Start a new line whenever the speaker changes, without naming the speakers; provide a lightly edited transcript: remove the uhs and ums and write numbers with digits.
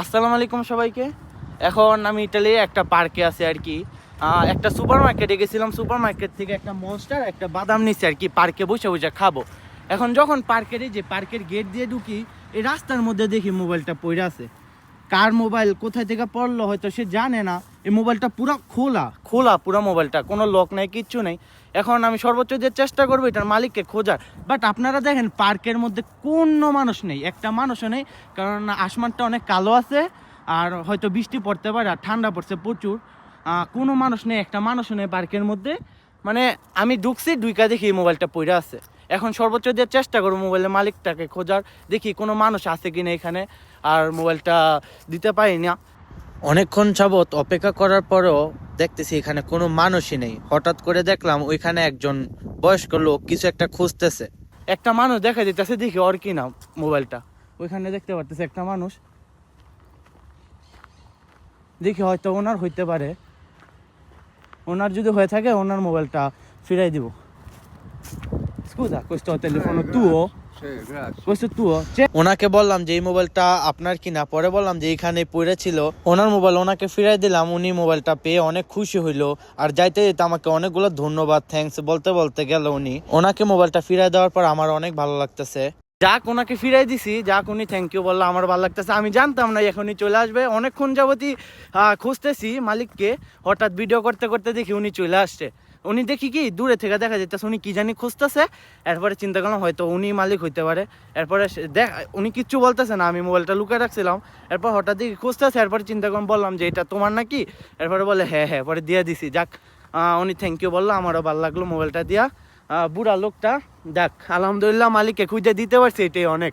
আসসালামু আলাইকুম সবাইকে। এখন আমি ইটালির একটা পার্কে আছি আর কি। একটা সুপার মার্কেটে গেছিলাম, সুপার মার্কেট থেকে একটা মনস্টার একটা বাদাম নিচ্ছি আর কি, পার্কে বসে বসে খাবো। এখন যখন পার্কের গেট দিয়ে ঢুকি, এই রাস্তার মধ্যে দেখি মোবাইলটা পড়ে আছে। কার মোবাইল কোথায় থেকে পড়লো হয়তো সে জানে না। এই মোবাইলটা পুরো খোলা খোলা, পুরো মোবাইলটা, কোনো লক নাই, কিচ্ছু নেই। এখন আমি সর্বোচ্চ যে চেষ্টা করবো এটার মালিককে খোঁজার। বাট আপনারা দেখেন পার্কের মধ্যে কোনো মানুষ নেই, একটা মানুষও নেই। কারণ আসমানটা অনেক কালো আছে, আর হয়তো বৃষ্টি পড়তে পারে, আর ঠান্ডা পড়ছে প্রচুর। কোনো মানুষ নেই, একটা মানুষও নেই পার্কের মধ্যে। মানে আমি ঢুকছি, ঢুইকা দেখি এই মোবাইলটা পড়ে আছে। এখন সর্বোচ্চ দিয়ে চেষ্টা করবো মোবাইলের মালিকটাকে খোঁজার, দেখি কোনো মানুষ আছে কিনা এখানে। আর মোবাইলটা দিতে পারি না। অনেকক্ষণ যাবৎ অপেক্ষা করার পরেও দেখতেছি এখানে কোনো মানুষই নেই। হঠাৎ করে দেখলাম ওইখানে একজন বয়স্ক লোক কিছু একটা খুঁজতেছে। একটা মানুষ দেখা যেতেছে, দেখি ওর কি না মোবাইলটা। ওইখানে দেখতে পারতেছে একটা মানুষ, দেখি হয়তো ওনার হইতে পারে। ওনার যদি হয়ে থাকে ওনার মোবাইলটা ফিরাই দিব। Scusa, questo telefono tuo?
Sì, grazie.
Questo tuo? ওনাকে বললাম যে এই মোবাইলটা আপনার কিনা, পরে বললাম যে এইখানে পড়ে ছিল। ওনার মোবাইল ওনাকে ফিরাই দিলাম, উনি মোবাইলটা পেয়ে অনেক খুশি হইলো। আর যাইতে যেতে আমাকে অনেকগুলো ধন্যবাদ, থ্যাঙ্কস বলতে বলতে গেল উনি। ওনাকে মোবাইলটা ফিরাই দেওয়ার পর আমার অনেক ভালো লাগতেছে। যাক, ওনাকে ফিরাই দিছি, যাক উনি থ্যাংক ইউ বললো, আমার ভালো লাগতেছে। আমি জানতাম না এখনই চলে আসবে, অনেকক্ষণ যাবতই খুঁজতেছি মালিককে। হঠাৎ ভিডিও করতে করতে দেখি উনি চলে আসছে। উনি দেখি কি দূরে থেকে দেখা যেতেছে উনি কি জানি খুঁজতেছে। এরপরে চিন্তা করলাম হয়তো উনি মালিক হইতে পারে। এরপরে উনি কিচ্ছু বলতেছে না, আমি মোবাইলটা লুকিয়ে রাখছিলাম। এরপর হঠাৎ দেখি খুঁজতেছে, এরপরে চিন্তা করলাম, বললাম যে এটা তোমার নাকি। এরপরে বলে হ্যাঁ হ্যাঁ, পরে দিয়ে দিছি। যাক, উনি থ্যাংক ইউ বললো, আমারও ভালো লাগলো মোবাইলটা দিয়া। বুড়া লোকটা, দেখ আলহামদুলিল্লাহ মালিককে খুঁজে দিতে পারছি, এটাই অনেক।